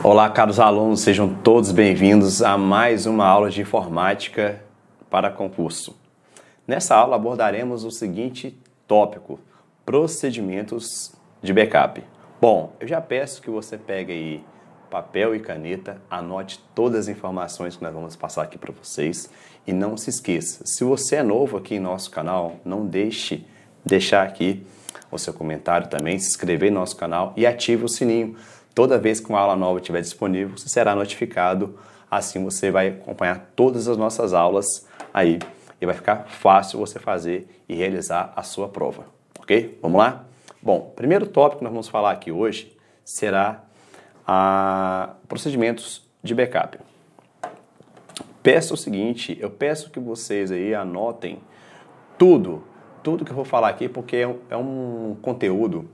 Olá, caros alunos, sejam todos bem-vindos a mais uma aula de informática para concurso. Nessa aula abordaremos o seguinte tópico: procedimentos de backup. Bom, eu já peço que você pegue aí papel e caneta, anote todas as informações que nós vamos passar aqui para vocês e não se esqueça, se você é novo aqui em nosso canal, não deixar aqui o seu comentário também, se inscrever no nosso canal e ative o sininho. Toda vez que uma aula nova estiver disponível, você será notificado, assim você vai acompanhar todas as nossas aulas aí e vai ficar fácil você fazer e realizar a sua prova, ok? Vamos lá? Bom, primeiro tópico que nós vamos falar aqui hoje será procedimentos de backup. Peço o seguinte, eu peço que vocês aí anotem tudo que eu vou falar aqui, porque é um conteúdo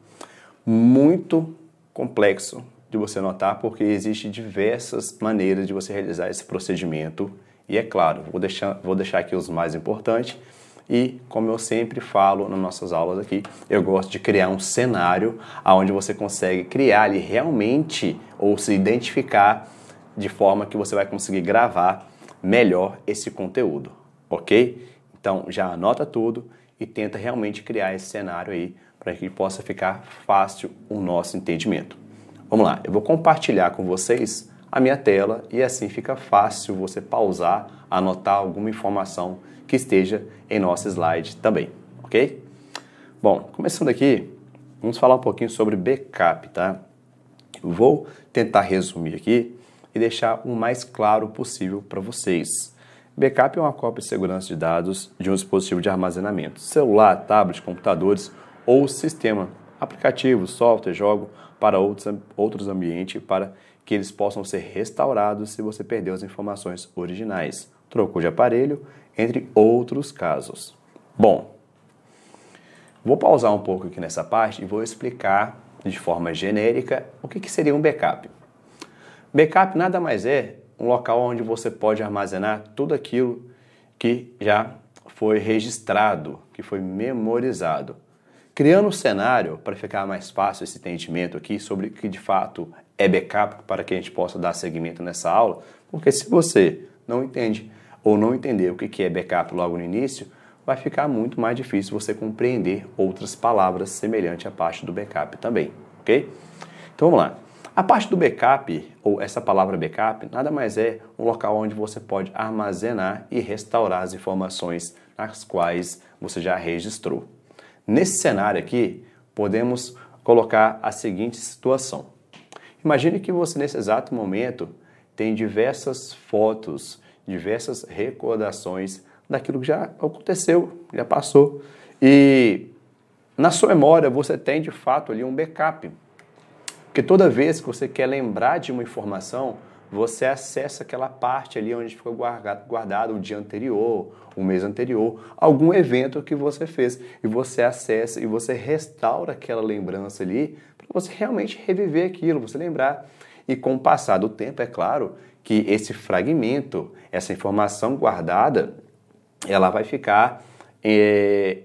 muito complexo de você anotar, porque existem diversas maneiras de você realizar esse procedimento. E é claro, vou deixar aqui os mais importantes. E como eu sempre falo nas nossas aulas aqui, eu gosto de criar um cenário onde você consegue criar ali realmente ou se identificar de forma que você vai conseguir gravar melhor esse conteúdo, ok? Então já anota tudo e tenta realmente criar esse cenário aí para que possa ficar fácil o nosso entendimento. Vamos lá, eu vou compartilhar com vocês a minha tela e assim fica fácil você pausar, anotar alguma informação que esteja em nosso slide também, ok? Bom, começando aqui, vamos falar um pouquinho sobre backup, tá? Eu vou tentar resumir aqui e deixar o mais claro possível para vocês. Backup é uma cópia de segurança de dados de um dispositivo de armazenamento, celular, tablet, computadores ou sistema, aplicativo, software, jogo para outros ambientes para que eles possam ser restaurados se você perdeu as informações originais, trocou de aparelho, entre outros casos. Bom, vou pausar um pouco aqui nessa parte e vou explicar de forma genérica o que seria um backup. Backup nada mais é um local onde você pode armazenar tudo aquilo que já foi registrado, que foi memorizado. Criando um cenário para ficar mais fácil esse entendimento aqui sobre o que de fato é backup, para que a gente possa dar seguimento nessa aula, porque se você não entende ou não entender o que é backup logo no início, vai ficar muito mais difícil você compreender outras palavras semelhantes à parte do backup também, ok? Então vamos lá. A parte do backup, ou essa palavra backup, nada mais é um local onde você pode armazenar e restaurar as informações nas quais você já registrou. Nesse cenário aqui, podemos colocar a seguinte situação. Imagine que você, nesse exato momento, tem diversas fotos, diversas recordações daquilo que já aconteceu, já passou. E na sua memória, você tem, de fato, ali um backup. Porque toda vez que você quer lembrar de uma informação, você acessa aquela parte ali onde ficou guardado o dia anterior, o mês anterior, algum evento que você fez. E você acessa e você restaura aquela lembrança ali para você realmente reviver aquilo, você lembrar. E com o passar do tempo, é claro que esse fragmento, essa informação guardada, ela vai ficar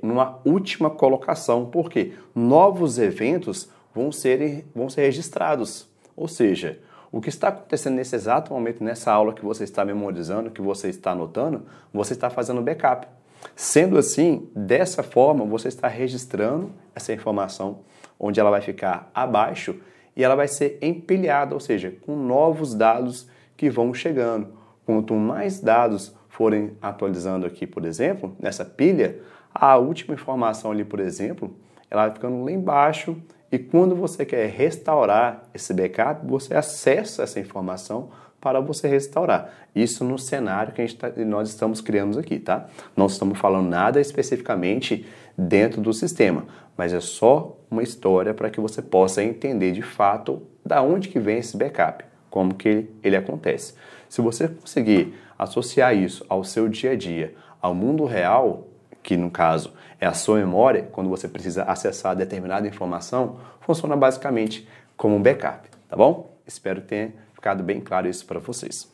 numa última colocação. Por quê? Novos eventos vão ser registrados. Ou seja, o que está acontecendo nesse exato momento, nessa aula que você está memorizando, que você está anotando, você está fazendo backup. Sendo assim, dessa forma, você está registrando essa informação, onde ela vai ficar abaixo e ela vai ser empilhada, ou seja, com novos dados que vão chegando. Quanto mais dados forem atualizando aqui, por exemplo, nessa pilha, a última informação ali, por exemplo, ela vai ficando lá embaixo. E quando você quer restaurar esse backup, você acessa essa informação para você restaurar. Isso no cenário que nós estamos criando aqui, tá? Não estamos falando nada especificamente dentro do sistema, mas é só uma história para que você possa entender de fato da onde que vem esse backup, como que ele acontece. Se você conseguir associar isso ao seu dia a dia, ao mundo real, que no caso é a sua memória, quando você precisa acessar determinada informação, funciona basicamente como um backup, tá bom? Espero que tenha ficado bem claro isso para vocês.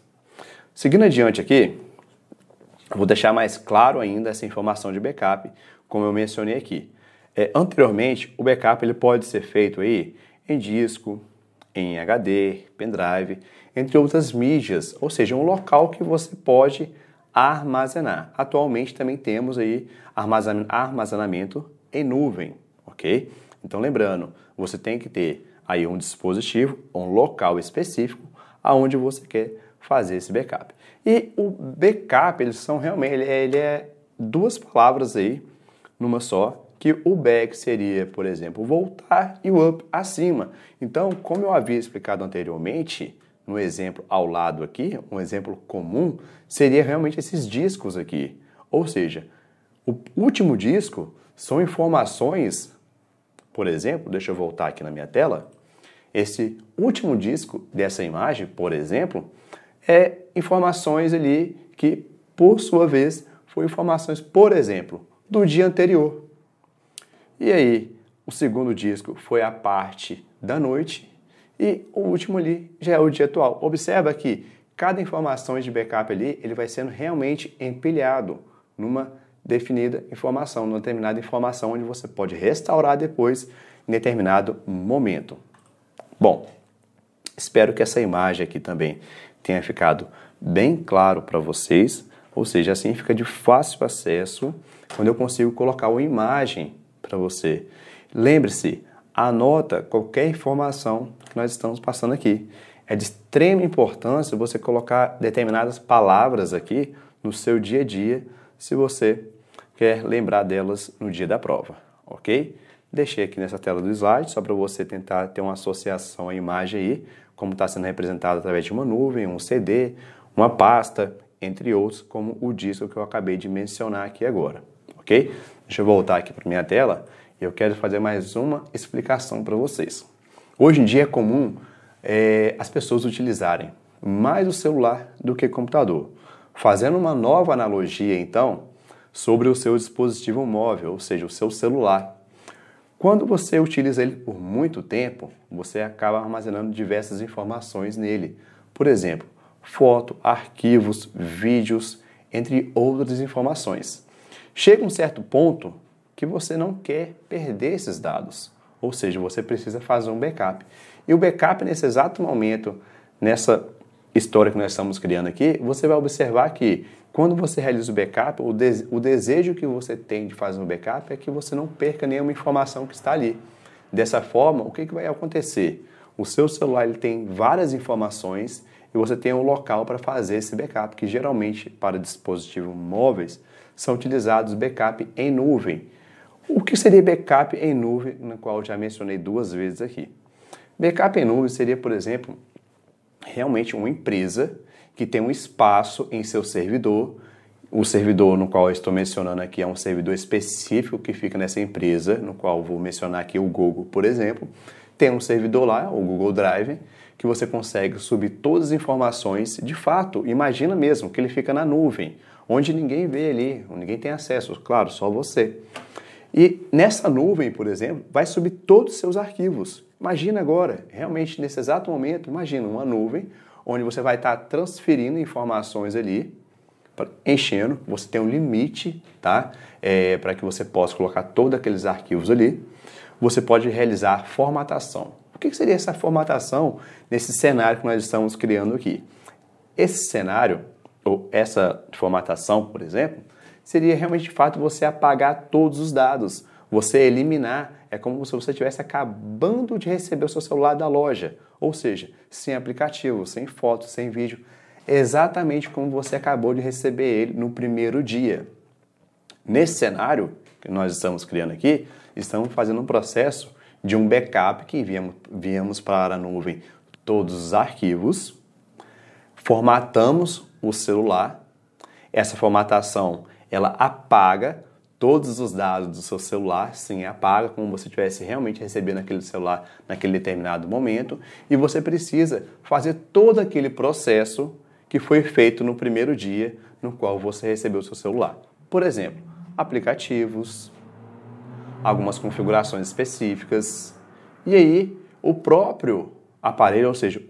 Seguindo adiante aqui, vou deixar mais claro ainda essa informação de backup, como eu mencionei aqui. Anteriormente, o backup ele pode ser feito aí em disco, em HD, pendrive, entre outras mídias, ou seja, um local que você pode armazenar. Atualmente também temos aí armazenamento em nuvem, ok? Então lembrando, você tem que ter aí um dispositivo, um local específico aonde você quer fazer esse backup. E o backup, eles são realmente, ele é duas palavras aí numa só, que o back seria, por exemplo, voltar e o up acima. Então, como eu havia explicado anteriormente, no exemplo ao lado aqui, um exemplo comum, seria realmente esses discos aqui. Ou seja, o último disco são informações, por exemplo, deixa eu voltar aqui na minha tela, esse último disco dessa imagem, por exemplo, é informações ali que, por sua vez, foram informações, por exemplo, do dia anterior. E aí, o segundo disco foi a parte da noite e o último ali já é o dia atual. Observa que cada informação de backup ali, ele vai sendo realmente empilhado numa definida informação, numa determinada informação onde você pode restaurar depois em determinado momento. Bom, espero que essa imagem aqui também tenha ficado bem claro para vocês, ou seja, assim fica de fácil acesso quando eu consigo colocar uma imagem para você. Lembre-se, anota qualquer informação que nós estamos passando aqui. É de extrema importância você colocar determinadas palavras aqui no seu dia a dia, se você quer lembrar delas no dia da prova, ok? Deixei aqui nessa tela do slide, só para você tentar ter uma associação à imagem aí, como está sendo representado através de uma nuvem, um CD, uma pasta, entre outros, como o disco que eu acabei de mencionar aqui agora, ok? Deixa eu voltar aqui para minha tela e eu quero fazer mais uma explicação para vocês. Hoje em dia é comum as pessoas utilizarem mais o celular do que o computador. Fazendo uma nova analogia, então, sobre o seu dispositivo móvel, ou seja, o seu celular. Quando você utiliza ele por muito tempo, você acaba armazenando diversas informações nele. Por exemplo, foto, arquivos, vídeos, entre outras informações. Chega um certo ponto que você não quer perder esses dados, ou seja, você precisa fazer um backup. E o backup, nesse exato momento, nessa história que nós estamos criando aqui, você vai observar que quando você realiza o backup, o desejo que você tem de fazer um backup é que você não perca nenhuma informação que está ali. Dessa forma, o que vai acontecer? O seu celular ele tem várias informações e você tem um local para fazer esse backup, que geralmente para dispositivos móveis são utilizados backup em nuvem. O que seria backup em nuvem, no qual eu já mencionei duas vezes aqui? Backup em nuvem seria, por exemplo, realmente uma empresa que tem um espaço em seu servidor. O servidor no qual eu estou mencionando aqui é um servidor específico que fica nessa empresa, no qual eu vou mencionar aqui o Google, por exemplo. Tem um servidor lá, o Google Drive, que você consegue subir todas as informações. De fato, imagina mesmo que ele fica na nuvem, onde ninguém vê ali, ninguém tem acesso, claro, só você. E nessa nuvem, por exemplo, vai subir todos os seus arquivos. Imagina agora, realmente nesse exato momento, imagina uma nuvem onde você vai estar transferindo informações ali, enchendo, você tem um limite, tá? Para que você possa colocar todos aqueles arquivos ali. Você pode realizar formatação. O que seria essa formatação nesse cenário que nós estamos criando aqui? Esse cenário, ou essa formatação, por exemplo, seria realmente de fato você apagar todos os dados, você eliminar, é como se você estivesse acabando de receber o seu celular da loja, ou seja, sem aplicativo, sem foto, sem vídeo, exatamente como você acabou de receber ele no primeiro dia. Nesse cenário que nós estamos criando aqui, estamos fazendo um processo de um backup que enviamos para a nuvem todos os arquivos, formatamos o celular, essa formatação ela apaga todos os dados do seu celular, sim, apaga como você estivesse realmente recebendo aquele celular naquele determinado momento, e você precisa fazer todo aquele processo que foi feito no primeiro dia no qual você recebeu o seu celular. Por exemplo, aplicativos, algumas configurações específicas, e aí o próprio aparelho, ou seja,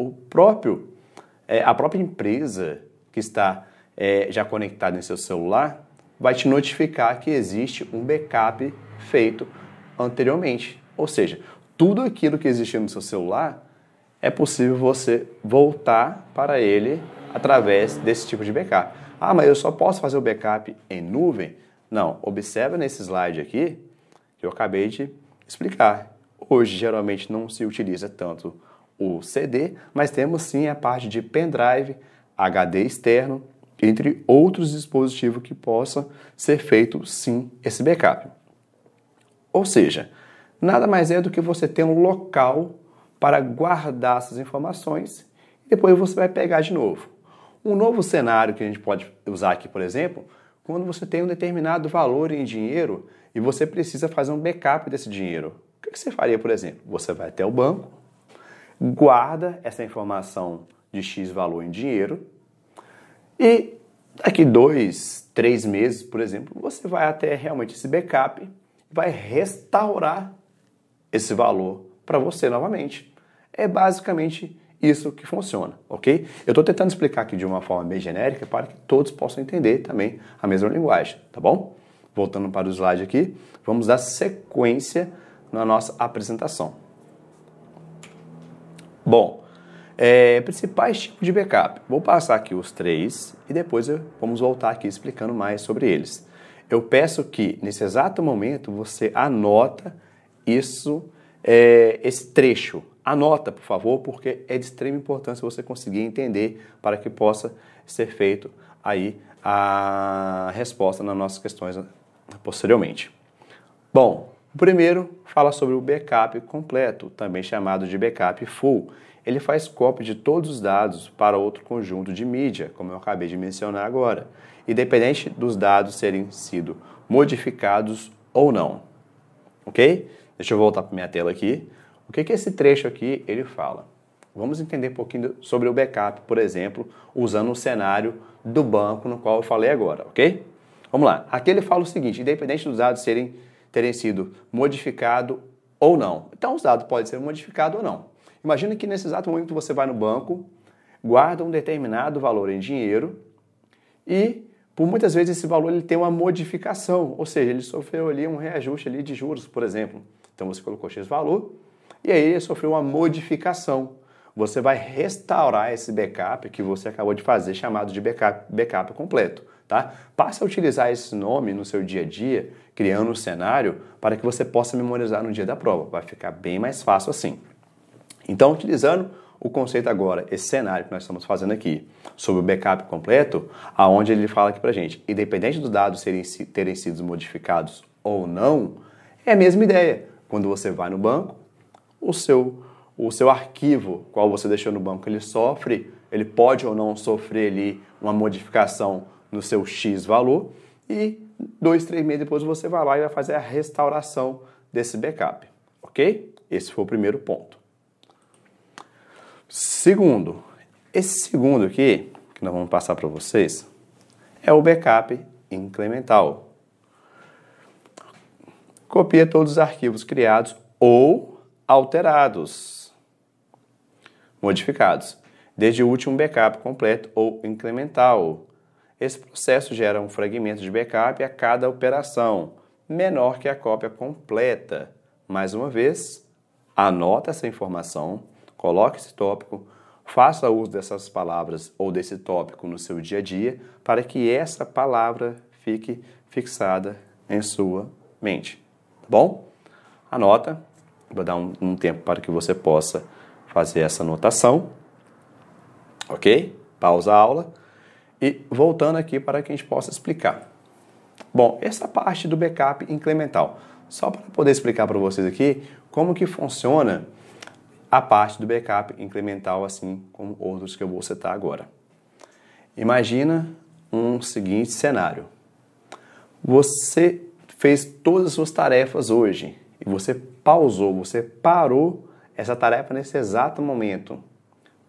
a própria empresa que está já conectada em seu celular, vai te notificar que existe um backup feito anteriormente. Ou seja, tudo aquilo que existia no seu celular é possível você voltar para ele através desse tipo de backup. Ah, mas eu só posso fazer o backup em nuvem? Não, observa nesse slide aqui que eu acabei de explicar. Hoje, geralmente, não se utiliza tanto o CD, mas temos sim a parte de pendrive, HD externo, entre outros dispositivos que possa ser feito, sim, esse backup. Ou seja, nada mais é do que você ter um local para guardar essas informações e depois você vai pegar de novo. Um novo cenário que a gente pode usar aqui, por exemplo, quando você tem um determinado valor em dinheiro e você precisa fazer um backup desse dinheiro. O que você faria, por exemplo? Você vai até o banco, guarda essa informação de X valor em dinheiro e daqui 2, 3 meses, por exemplo, você vai até realmente esse backup e vai restaurar esse valor para você novamente. É basicamente isso que funciona, ok? Eu estou tentando explicar aqui de uma forma bem genérica para que todos possam entender também a mesma linguagem, tá bom? Voltando para o slide aqui, vamos dar sequência na nossa apresentação. Bom, principais tipos de backup. Vou passar aqui os 3 e depois vamos voltar aqui explicando mais sobre eles. Eu peço que, nesse exato momento, você anota esse trecho. Anota, por favor, porque é de extrema importância você conseguir entender para que possa ser feito aí a resposta nas nossas questões posteriormente. Bom, o primeiro fala sobre o backup completo, também chamado de backup full. Ele faz cópia de todos os dados para outro conjunto de mídia, como eu acabei de mencionar agora, independente dos dados terem sido modificados ou não. Ok? Deixa eu voltar para minha tela aqui. O que esse trecho aqui ele fala? Vamos entender um pouquinho sobre o backup, por exemplo, usando o cenário do banco no qual eu falei agora, ok? Vamos lá. Aqui ele fala o seguinte, independente dos dados terem sido modificados ou não. Então, os dados podem ser modificados ou não. Imagina que nesse exato momento você vai no banco, guarda um determinado valor em dinheiro e, por muitas vezes, esse valor ele tem uma modificação, ou seja, ele sofreu ali um reajuste ali de juros, por exemplo. Então, você colocou X valor e aí ele sofreu uma modificação. Você vai restaurar esse backup que você acabou de fazer, chamado de backup completo. Tá? Passe a utilizar esse nome no seu dia a dia, criando um cenário para que você possa memorizar no dia da prova. Vai ficar bem mais fácil assim. Então, utilizando o conceito agora, esse cenário que nós estamos fazendo aqui, sobre o backup completo, aonde ele fala aqui pra gente, independente dos dados terem sido modificados ou não, é a mesma ideia. Quando você vai no banco, o seu arquivo, qual você deixou no banco, ele pode ou não sofrer ali uma modificação no seu X valor e 2, 3 meses depois você vai lá e vai fazer a restauração desse backup, ok? Esse foi o primeiro ponto. Segundo, esse segundo aqui, que nós vamos passar para vocês, é o backup incremental. Copia todos os arquivos criados ou alterados, modificados, desde o último backup completo ou incremental. Esse processo gera um fragmento de backup a cada operação, menor que a cópia completa. Mais uma vez, anota essa informação, coloque esse tópico, faça uso dessas palavras ou desse tópico no seu dia a dia para que essa palavra fique fixada em sua mente. Tá bom? Anota. Vou dar um tempo para que você possa fazer essa anotação. Ok? Pausa a aula. E voltando aqui para que a gente possa explicar. Bom, essa parte do backup incremental. Só para poder explicar para vocês aqui como que funciona a parte do backup incremental, assim como outros que eu vou citar agora. Imagina um seguinte cenário. Você fez todas as suas tarefas hoje e você pausou, você parou essa tarefa nesse exato momento.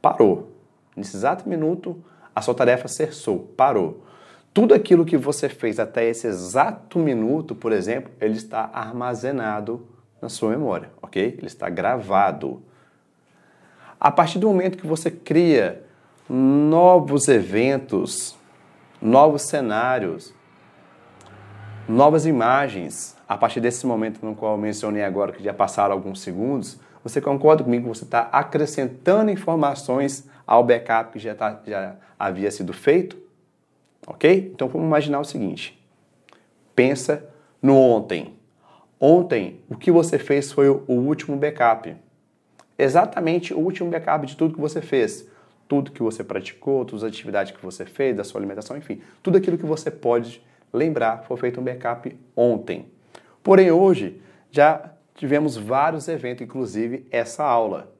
Parou. Nesse exato minuto, a sua tarefa cessou, parou. Tudo aquilo que você fez até esse exato minuto, por exemplo, ele está armazenado na sua memória, ok? Ele está gravado. A partir do momento que você cria novos eventos, novos cenários, novas imagens, a partir desse momento no qual eu mencionei agora, que já passaram alguns segundos, Você concorda comigo que você está acrescentando informações ao backup que já havia sido feito? Ok? Então vamos imaginar o seguinte. Pensa no ontem. Ontem, o que você fez foi o último backup. Exatamente o último backup de tudo que você fez. Tudo que você praticou, todas as atividades que você fez, da sua alimentação, enfim. Tudo aquilo que você pode lembrar foi feito um backup ontem. Porém, hoje, já tivemos vários eventos, inclusive essa aula.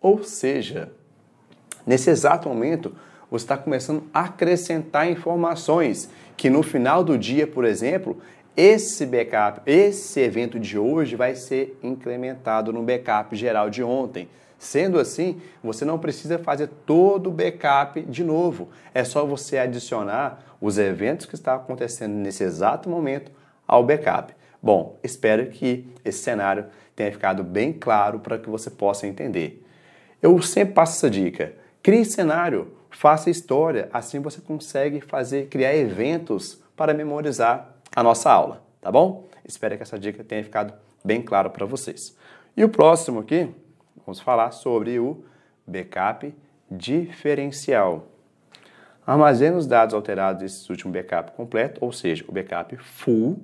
Ou seja, nesse exato momento, você está começando a acrescentar informações que no final do dia, por exemplo, esse backup, esse evento de hoje vai ser incrementado no backup geral de ontem. Sendo assim, você não precisa fazer todo o backup de novo. É só você adicionar os eventos que estão acontecendo nesse exato momento ao backup. Bom, espero que esse cenário tenha ficado bem claro para que você possa entender. Eu sempre passo essa dica. Crie cenário, faça história, assim você consegue criar eventos para memorizar a nossa aula, tá bom? Espero que essa dica tenha ficado bem claro para vocês. E o próximo aqui, vamos falar sobre o backup diferencial. Armazene os dados alterados desse último backup completo, ou seja, o backup full,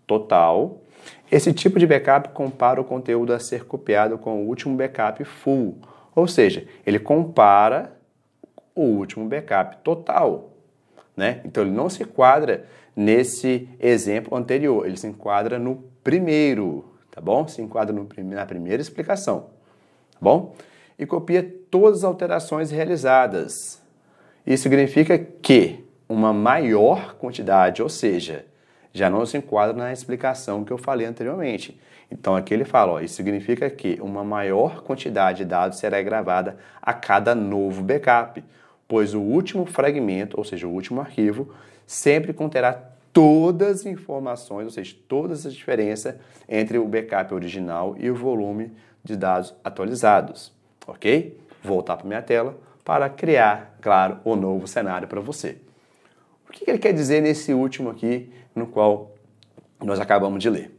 total. Esse tipo de backup compara o conteúdo a ser copiado com o último backup full, ou seja, ele compara o último backup total, né? Então ele não se enquadra nesse exemplo anterior, ele se enquadra no primeiro, tá bom? Se enquadra na primeira explicação, tá bom? E copia todas as alterações realizadas. Isso significa que uma maior quantidade, ou seja, já não se enquadra na explicação que eu falei anteriormente. Então aqui ele fala, ó, isso significa que uma maior quantidade de dados será gravada a cada novo backup, pois o último fragmento, ou seja, o último arquivo, sempre conterá todas as informações, ou seja, todas as diferenças entre o backup original e o volume de dados atualizados, ok? Vou voltar para minha tela para criar, claro, o novo cenário para você. O que ele quer dizer nesse último aqui, no qual nós acabamos de ler?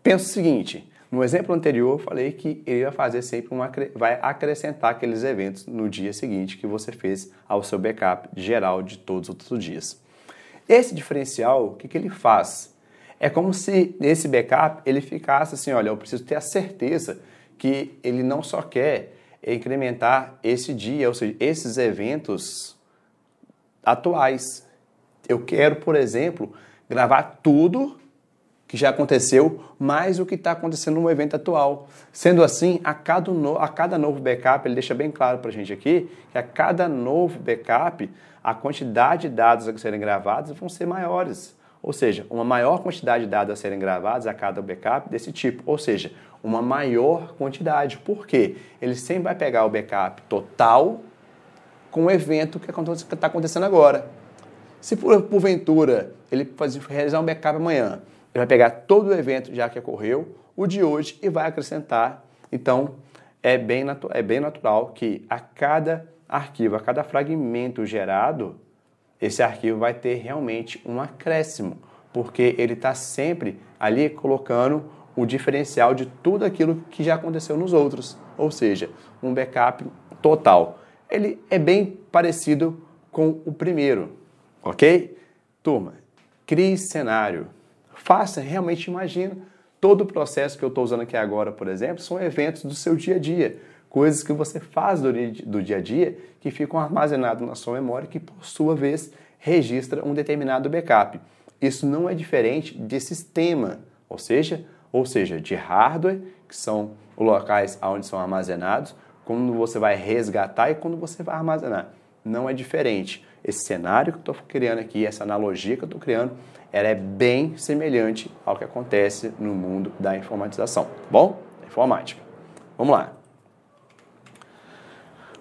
Pensa o seguinte, no exemplo anterior eu falei que ele vai fazer sempre vai acrescentar aqueles eventos no dia seguinte que você fez ao seu backup geral de todos os outros dias. Esse diferencial, o que ele faz? É como se nesse backup ele ficasse assim, olha, eu preciso ter a certeza que ele não só quer incrementar esse dia, ou seja, esses eventos atuais. Eu quero, por exemplo, gravar tudo que já aconteceu, mais o que está acontecendo no evento atual. Sendo assim, a cada novo backup, ele deixa bem claro para a gente aqui, que a cada novo backup, a quantidade de dados a serem gravados vão ser maiores. Ou seja, uma maior quantidade de dados a serem gravados a cada backup desse tipo. Ou seja, uma maior quantidade. Por quê? Ele sempre vai pegar o backup total com o evento que está acontecendo agora. Se porventura ele realizar um backup amanhã, ele vai pegar todo o evento já que ocorreu, o de hoje, e vai acrescentar. Então, é bem natural que a cada arquivo, a cada fragmento gerado, esse arquivo vai ter realmente um acréscimo, porque ele está sempre ali colocando o diferencial de tudo aquilo que já aconteceu nos outros, ou seja, um backup total. Ele é bem parecido com o primeiro, ok? Turma, crie cenário. Faça, realmente imagina. Todo o processo que eu estou usando aqui agora, por exemplo, são eventos do seu dia a dia. Coisas que você faz do dia a dia que ficam armazenadas na sua memória que, por sua vez, registra um determinado backup. Isso não é diferente de sistema, ou seja, de hardware, que são os locais onde são armazenados, quando você vai resgatar e quando você vai armazenar. Não é diferente. Esse cenário que eu estou criando aqui, essa analogia que eu estou criando, ela é bem semelhante ao que acontece no mundo da informatização, tá bom? Da informática. Vamos lá.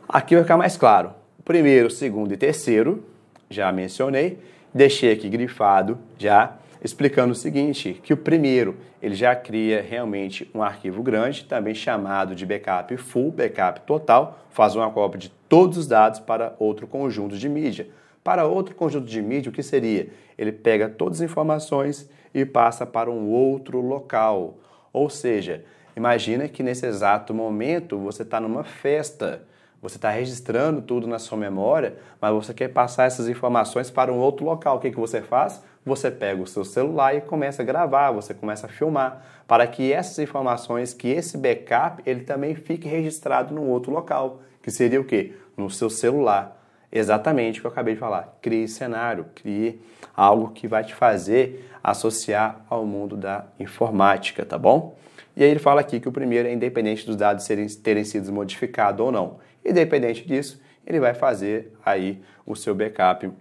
Aqui vai ficar mais claro. Primeiro, segundo e terceiro, já mencionei. Deixei aqui grifado, já explicando o seguinte, que o primeiro, ele já cria realmente um arquivo grande, também chamado de backup full, backup total, faz uma cópia de todos os dados para outro conjunto de mídia. Para outro conjunto de mídia, o que seria? Ele pega todas as informações e passa para um outro local. Ou seja, Imagina que nesse exato momento você está numa festa, você está registrando tudo na sua memória, mas você quer passar essas informações para um outro local. O que você faz? Você pega o seu celular e começa a gravar, você começa a filmar, para que essas informações, que esse backup, ele também fique registrado num outro local, que seria o quê? No seu celular. Exatamente o que eu acabei de falar. Crie cenário, crie algo que vai te fazer associar ao mundo da informática, tá bom? E aí ele fala aqui que o primeiro é independente dos dados terem sido modificados ou não. Independente disso, ele vai fazer aí o seu backup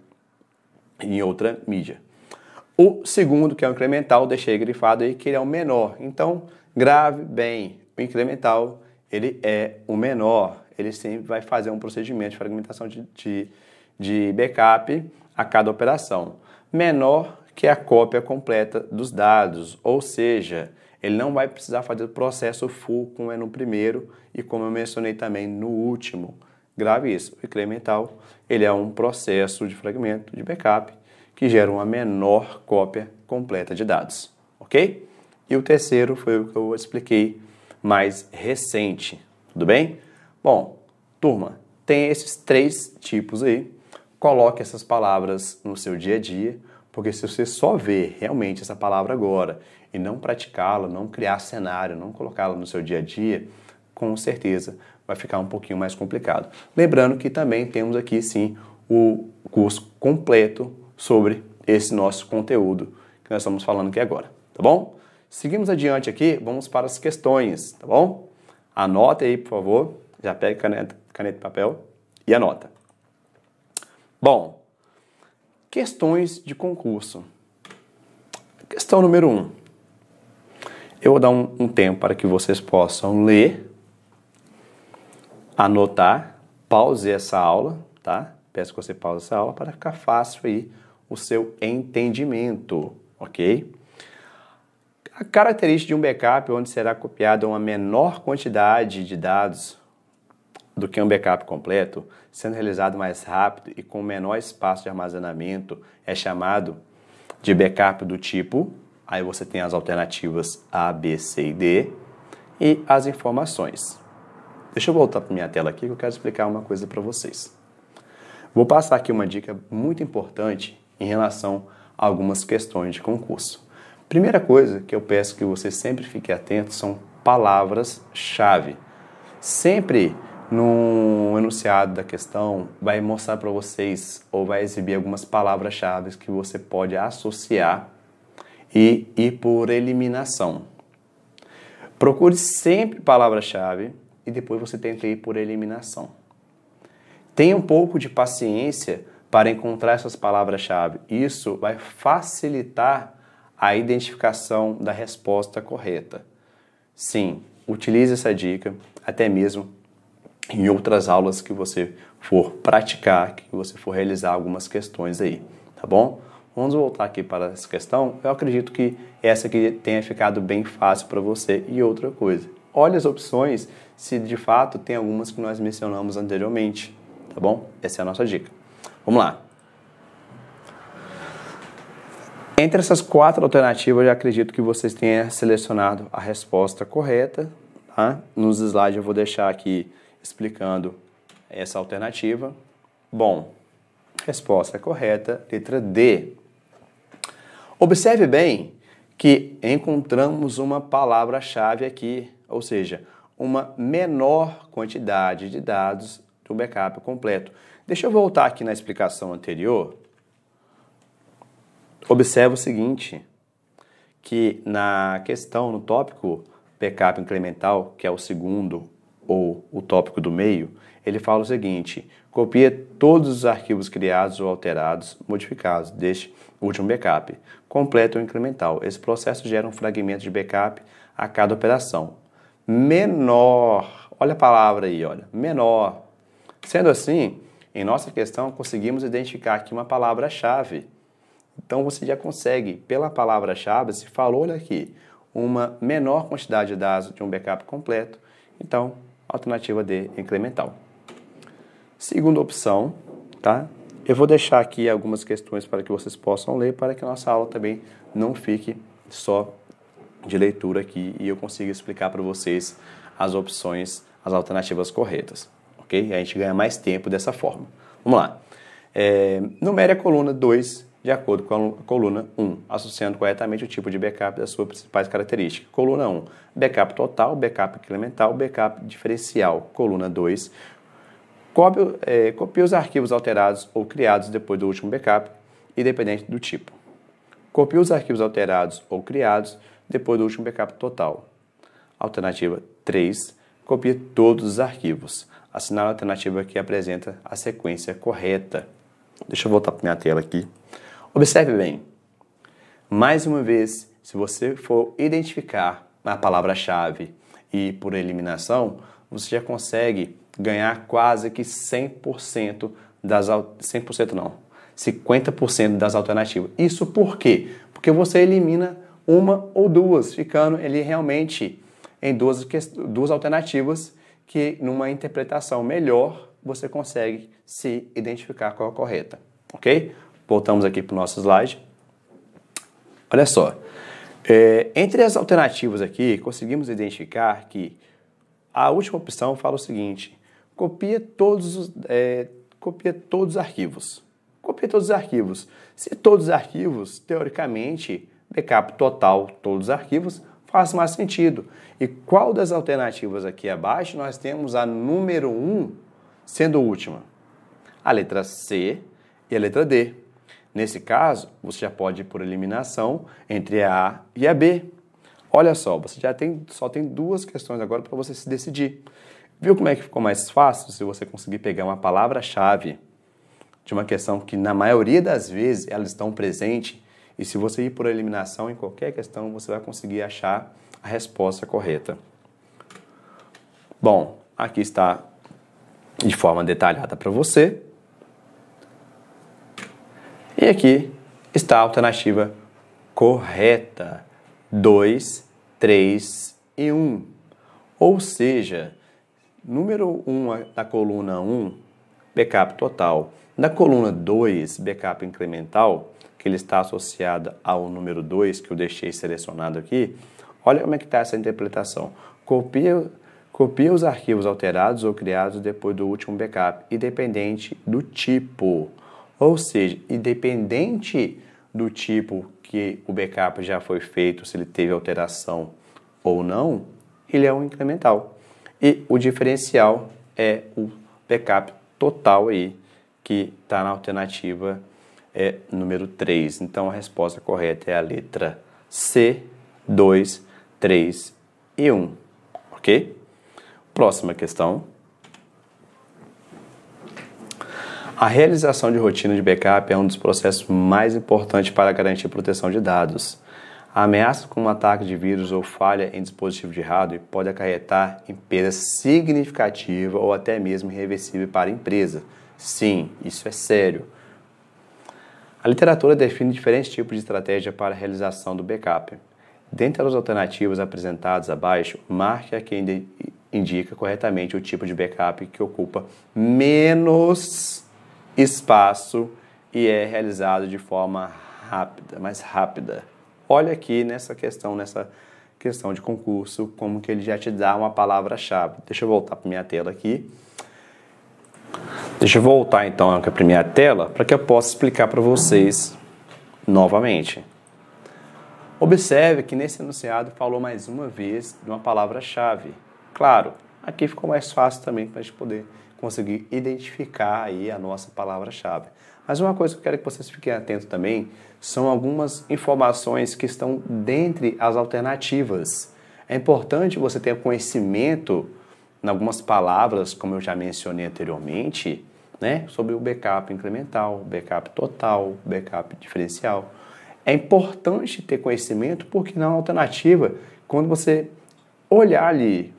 em outra mídia. O segundo, que é o incremental, deixei grifado aí que ele é o menor. Então, grave bem, o incremental, ele é o menor. Ele sempre vai fazer um procedimento de fragmentação de backup a cada operação. Menor que a cópia completa dos dados, ou seja, ele não vai precisar fazer o processo full como é no primeiro e como eu mencionei também no último. Grave isso, o incremental, ele é um processo de fragmento de backup que gera uma menor cópia completa de dados, ok? E o terceiro foi o que eu expliquei mais recente, tudo bem? Bom, turma, tem esses 3 tipos aí. Coloque essas palavras no seu dia a dia, porque se você só ver realmente essa palavra agora e não praticá-la, não criar cenário, não colocá-la no seu dia a dia, com certeza vai ficar um pouquinho mais complicado. Lembrando que também temos aqui sim o curso completo sobre esse nosso conteúdo que nós estamos falando aqui agora, tá bom? Seguimos adiante aqui, vamos para as questões, tá bom? Anote aí, por favor, já pega caneta e papel e anota. Bom, questões de concurso. Questão número 1. Eu vou dar um tempo para que vocês possam ler, anotar, pause essa aula, tá? Peço que você pause essa aula para ficar fácil aí o seu entendimento, ok? A característica de um backup onde será copiada uma menor quantidade de dados do que um backup completo, sendo realizado mais rápido e com menor espaço de armazenamento, é chamado de backup do tipo, aí você tem as alternativas A, B, C e D, e as informações. Deixa eu voltar para minha tela aqui que eu quero explicar uma coisa para vocês. Vou passar aqui uma dica muito importante em relação a algumas questões de concurso. Primeira coisa que eu peço que você sempre fique atento são palavras-chave. Sempre no enunciado da questão vai mostrar para vocês ou vai exibir algumas palavras-chave que você pode associar e ir por eliminação. Procure sempre palavra-chave e depois você tenta ir por eliminação. Tenha um pouco de paciência para encontrar essas palavras-chave. Isso vai facilitar a identificação da resposta correta. Sim, utilize essa dica até mesmo em outras aulas que você for praticar, que você for realizar algumas questões aí, tá bom? Vamos voltar aqui para essa questão. Eu acredito que essa aqui tenha ficado bem fácil para você. E outra coisa, olhe as opções se de fato tem algumas que nós mencionamos anteriormente, tá bom? Essa é a nossa dica. Vamos lá. Entre essas 4 alternativas, eu já acredito que vocês tenham selecionado a resposta correta, tá? Nos slides eu vou deixar aqui explicando essa alternativa. Bom, resposta correta, letra D. Observe bem que encontramos uma palavra-chave aqui, ou seja, uma menor quantidade de dados do backup completo. Deixa eu voltar aqui na explicação anterior. Observe o seguinte, que na questão, no tópico backup incremental, que é o segundo ou o tópico do meio, ele fala o seguinte: copia todos os arquivos criados ou alterados, modificados deste último backup, completo ou incremental. Esse processo gera um fragmento de backup a cada operação. Menor, olha a palavra aí, olha, menor. Sendo assim, em nossa questão, conseguimos identificar aqui uma palavra-chave. Então, você já consegue, pela palavra-chave, se falou aqui, uma menor quantidade de dados de um backup completo, então, alternativa D, incremental. Segunda opção, tá? Eu vou deixar aqui algumas questões para que vocês possam ler, para que a nossa aula também não fique só de leitura aqui e eu consigo explicar para vocês as opções, as alternativas corretas, ok? A gente ganha mais tempo dessa forma. Vamos lá. Numere a coluna 2 de acordo com a coluna 1, associando corretamente o tipo de backup das suas principais características. Coluna 1, backup total, backup incremental, backup diferencial. Coluna 2, copie os arquivos alterados ou criados depois do último backup, independente do tipo. Copie os arquivos alterados ou criados depois do último backup total. Alternativa 3, copie todos os arquivos. Assinale a alternativa que apresenta a sequência correta. Deixa eu voltar para minha tela aqui. Observe bem. Mais uma vez, se você for identificar a palavra-chave e por eliminação, você já consegue ganhar quase que 100% 50% das alternativas. Isso por quê? Porque você elimina uma ou duas, ficando ele realmente em duas alternativas que numa interpretação melhor você consegue se identificar qual é a correta, ok? Voltamos aqui para o nosso slide. Olha só, entre as alternativas aqui, conseguimos identificar que a última opção fala o seguinte: copia todos os arquivos. Copia todos os arquivos. Se todos os arquivos, teoricamente, backup total, todos os arquivos, faz mais sentido. E qual das alternativas aqui abaixo nós temos a número 1 sendo a última? A letra C e a letra D. Nesse caso, você já pode ir por eliminação entre a A e a B. Olha só, você só tem duas questões agora para você se decidir. Viu como é que ficou mais fácil se você conseguir pegar uma palavra-chave de uma questão que na maioria das vezes elas estão presentes, e se você ir por eliminação em qualquer questão, você vai conseguir achar a resposta correta. Bom, aqui está de forma detalhada para você. E aqui está a alternativa correta, 2, 3 e 1. Ou seja, número 1 da coluna 1, backup total. Na coluna 2, backup incremental, que ele está associado ao número 2, que eu deixei selecionado aqui, olha como é que está essa interpretação. Copia os arquivos alterados ou criados depois do último backup, independente do tipo. Ou seja, independente do tipo que o backup já foi feito, se ele teve alteração ou não, ele é um incremental. E o diferencial é o backup total aí, que está na alternativa número 3. Então, a resposta correta é a letra C, 2, 3 e 1. Ok? Próxima questão. A realização de rotina de backup é um dos processos mais importantes para garantir proteção de dados. A ameaça com um ataque de vírus ou falha em dispositivo de hardware pode acarretar em perda significativa ou até mesmo irreversível para a empresa. Sim, isso é sério. A literatura define diferentes tipos de estratégia para a realização do backup. Dentre as alternativas apresentadas abaixo, marque a que indica corretamente o tipo de backup que ocupa menos espaço e é realizado de forma mais rápida. Olha aqui nessa questão de concurso, como que ele já te dá uma palavra-chave. Deixa eu voltar para minha tela aqui. Deixa eu voltar então aqui para minha tela para que eu possa explicar para vocês novamente. Observe que nesse enunciado falou mais uma vez de uma palavra-chave. Claro, aqui ficou mais fácil também para a gente poder conseguir identificar aí a nossa palavra-chave. Mas uma coisa que eu quero que vocês fiquem atentos também são algumas informações que estão dentre as alternativas. É importante você ter conhecimento em algumas palavras, como eu já mencionei anteriormente, né, sobre o backup incremental, backup total, backup diferencial. É importante ter conhecimento porque na alternativa, quando você olhar ali,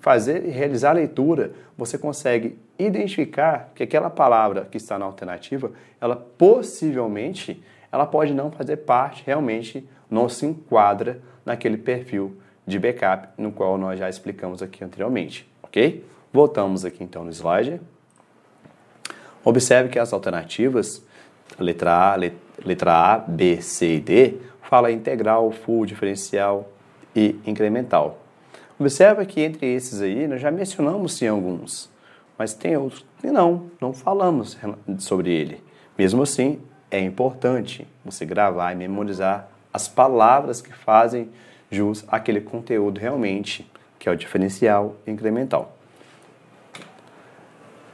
realizar a leitura, você consegue identificar que aquela palavra que está na alternativa, ela possivelmente, ela pode não fazer parte, realmente não se enquadra naquele perfil de backup no qual nós já explicamos aqui anteriormente, ok? Voltamos aqui então no slide. Observe que as alternativas, letra A, B, C e D, fala integral, full, diferencial e incremental. Observa que entre esses aí, nós já mencionamos sim alguns, mas tem outros que não falamos sobre ele. Mesmo assim, é importante você gravar e memorizar as palavras que fazem jus àquele conteúdo realmente, que é o diferencial incremental.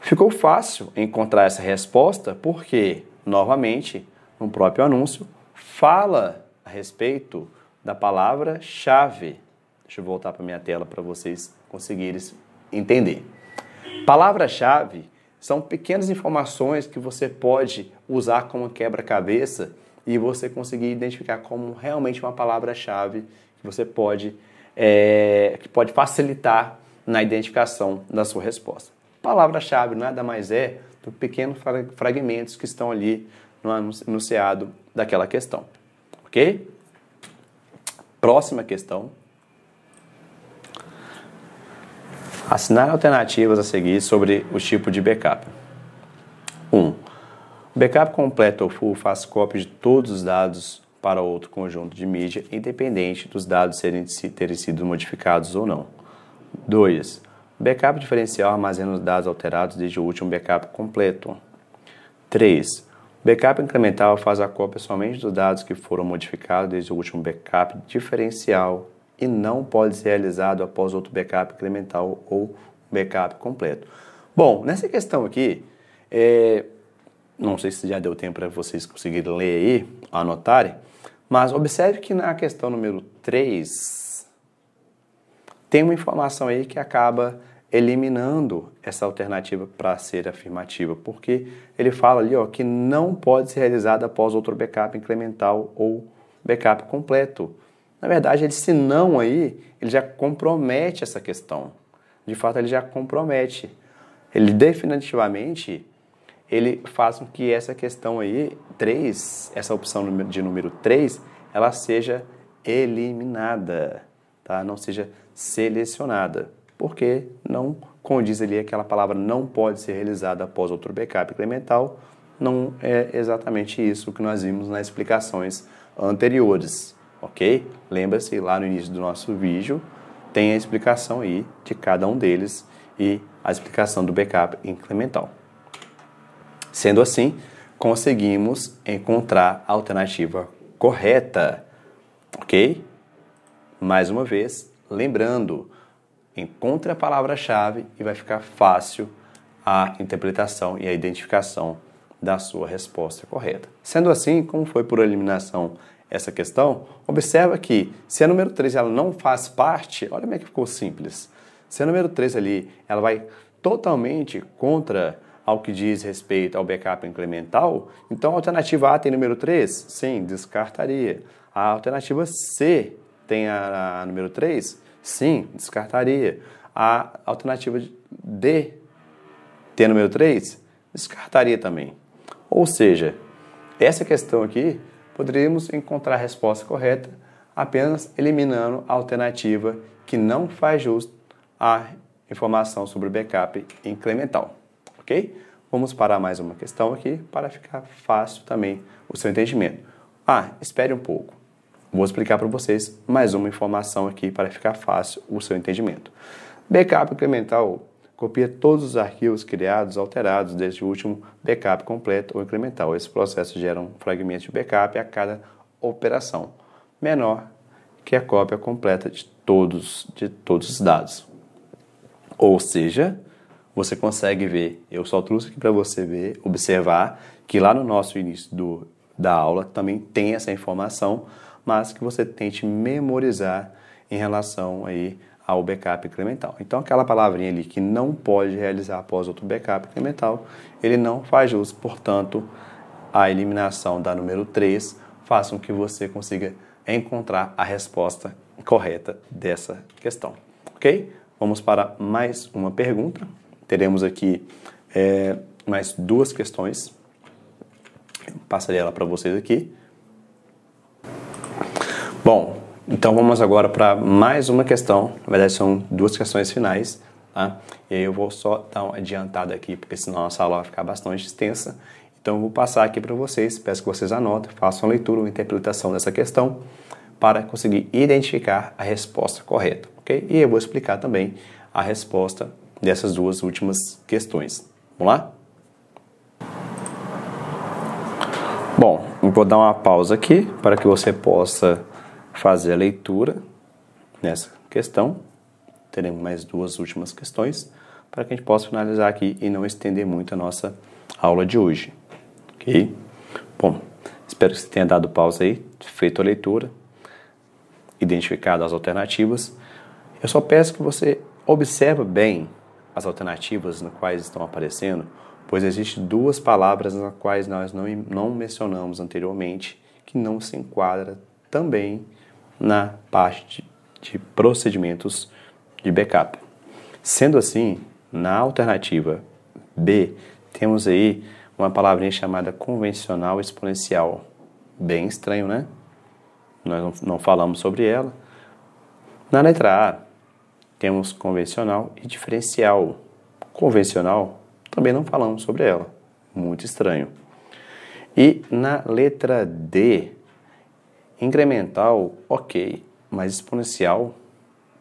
Ficou fácil encontrar essa resposta porque, novamente, no próprio anúncio, fala a respeito da palavra-chave. Deixa eu voltar para a minha tela para vocês conseguirem entender. Palavra-chave são pequenas informações que você pode usar como quebra-cabeça e você conseguir identificar como realmente uma palavra-chave que você pode facilitar na identificação da sua resposta. Palavra-chave nada mais é do que pequenos fragmentos que estão ali no enunciado daquela questão. Ok? Próxima questão. Assinar alternativas a seguir sobre o tipo de backup. 1. O backup completo ou full faz cópia de todos os dados para outro conjunto de mídia, independente dos dados terem sido modificados ou não. 2. O backup diferencial armazena os dados alterados desde o último backup completo. 3. O backup incremental faz a cópia somente dos dados que foram modificados desde o último backup diferencial e não pode ser realizado após outro backup incremental ou backup completo. Bom, nessa questão aqui, não sei se já deu tempo para vocês conseguirem ler aí, anotarem, mas observe que na questão número 3, tem uma informação aí que acaba eliminando essa alternativa para ser afirmativa, porque ele fala ali que não pode ser realizado após outro backup incremental ou backup completo. Na verdade, esse não aí, ele já compromete essa questão. De fato, ele já compromete. Ele definitivamente, ele faz com que essa questão aí, 3, essa opção de número 3, ela seja eliminada, tá? Não seja selecionada, porque não condiz ali aquela palavra não pode ser realizada após outro backup incremental. Não é exatamente isso que nós vimos nas explicações anteriores. Ok? Lembra-se, lá no início do nosso vídeo, tem a explicação aí de cada um deles e a explicação do backup incremental. Sendo assim, conseguimos encontrar a alternativa correta. Ok? Mais uma vez, lembrando, encontre a palavra-chave e vai ficar fácil a interpretação e a identificação da sua resposta correta. Sendo assim, como foi por eliminação essa questão, observa que se a número 3 ela não faz parte, olha como é que ficou simples. Se a número 3 ali, ela vai totalmente contra ao que diz respeito ao backup incremental, então a alternativa A tem número 3? Sim, descartaria. A alternativa C tem a número 3? Sim, descartaria. A alternativa D tem a número 3? Descartaria também. Ou seja, essa questão aqui, poderíamos encontrar a resposta correta apenas eliminando a alternativa que não faz jus à informação sobre o backup incremental. Ok? Vamos para mais uma questão aqui para ficar fácil também o seu entendimento. Espere um pouco. Vou explicar para vocês mais uma informação aqui para ficar fácil o seu entendimento. Backup incremental copia todos os arquivos criados, alterados desde o último backup completo ou incremental. Esse processo gera um fragmento de backup a cada operação, menor que a cópia completa de todos os dados. Ou seja, você consegue ver, eu só trouxe aqui para você ver, observar que lá no nosso início da aula também tem essa informação, mas que você tente memorizar em relação aí ao backup incremental. Então, aquela palavrinha ali que não pode realizar após outro backup incremental, ele não faz jus, portanto, a eliminação da número 3 faz com que você consiga encontrar a resposta correta dessa questão. Ok? Vamos para mais uma pergunta. Teremos aqui mais 2 questões. Passarei ela para vocês aqui. Bom, então vamos agora para mais uma questão. Na verdade são 2 questões finais, tá? E aí eu vou só dar uma adiantada aqui, porque senão a nossa aula vai ficar bastante extensa. Então eu vou passar aqui para vocês, peço que vocês anotem, façam a leitura ou interpretação dessa questão, para conseguir identificar a resposta correta, ok? E eu vou explicar também a resposta dessas duas últimas questões. Vamos lá? Bom, eu vou dar uma pausa aqui para que você possa fazer a leitura nessa questão. Teremos mais duas últimas questões para que a gente possa finalizar aqui e não estender muito a nossa aula de hoje, ok? Bom, espero que você tenha dado pausa aí, feito a leitura, identificado as alternativas. Eu só peço que você observe bem as alternativas nas quais estão aparecendo, pois existem duas palavras nas quais nós não mencionamos anteriormente, que não se enquadra também na parte de procedimentos de backup. Sendo assim, na alternativa B, temos aí uma palavrinha chamada convencional exponencial. Bem estranho, né? Nós não falamos sobre ela. Na letra A, temos convencional e diferencial. Convencional, também não falamos sobre ela. Muito estranho. E na letra D, incremental, ok, mas exponencial,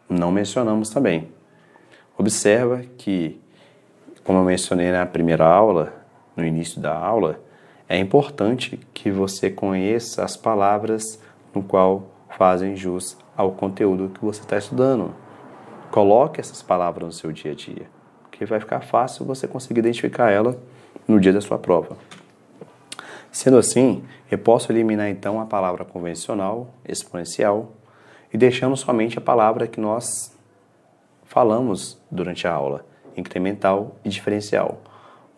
não mencionamos também. Observa que, como eu mencionei na primeira aula, no início da aula, é importante que você conheça as palavras no qual fazem jus ao conteúdo que você está estudando. Coloque essas palavras no seu dia a dia, porque vai ficar fácil você conseguir identificar ela no dia da sua prova. Sendo assim, eu posso eliminar então a palavra convencional, exponencial, e deixando somente a palavra que nós falamos durante a aula, incremental e diferencial.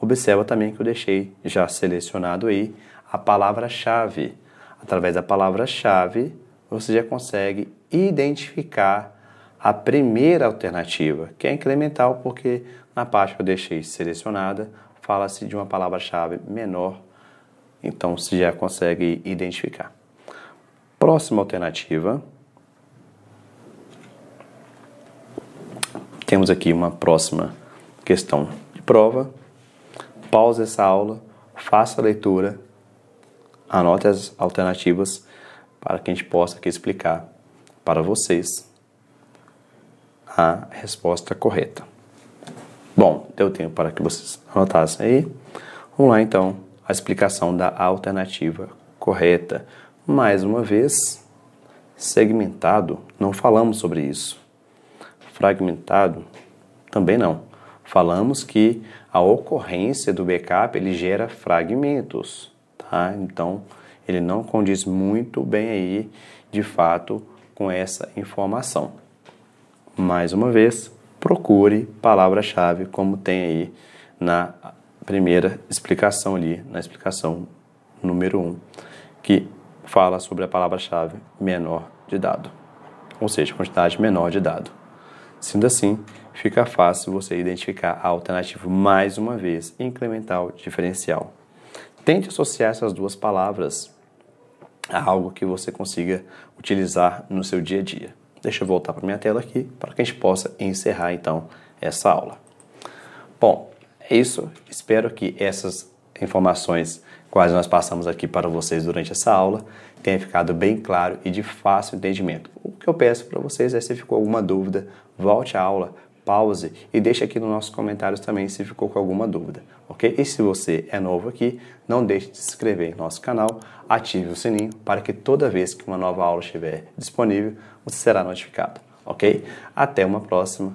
Observa também que eu deixei já selecionado aí a palavra-chave. Através da palavra-chave, você já consegue identificar a primeira alternativa, que é incremental, porque na parte que eu deixei selecionada, fala-se de uma palavra-chave menor, então você já consegue identificar. Próxima alternativa. Temos aqui uma próxima questão de prova. Pause essa aula, faça a leitura, anote as alternativas para que a gente possa aqui explicar para vocês a resposta correta. Bom, deu tempo para que vocês anotassem aí. Vamos lá então, a explicação da alternativa correta. Mais uma vez, segmentado, não falamos sobre isso. Fragmentado, também não. Falamos que a ocorrência do backup, ele gera fragmentos, tá? Então, ele não condiz muito bem aí, de fato, com essa informação. Mais uma vez, procure palavra-chave, como tem aí na primeira explicação ali, na explicação número 1, que fala sobre a palavra-chave menor de dado, ou seja, quantidade menor de dado. Sendo assim, fica fácil você identificar a alternativa mais uma vez, incremental, diferencial. Tente associar essas duas palavras a algo que você consiga utilizar no seu dia a dia. Deixa eu voltar para a minha tela aqui, para que a gente possa encerrar então essa aula. Bom, é isso. Espero que essas informações quais nós passamos aqui para vocês durante essa aula tenha ficado bem claro e de fácil entendimento. O que eu peço para vocês é, se ficou alguma dúvida, volte à aula, pause e deixe aqui nos nossos comentários também se ficou com alguma dúvida, ok? E se você é novo aqui, não deixe de se inscrever em nosso canal, ative o sininho para que toda vez que uma nova aula estiver disponível, você será notificado, ok? Até uma próxima.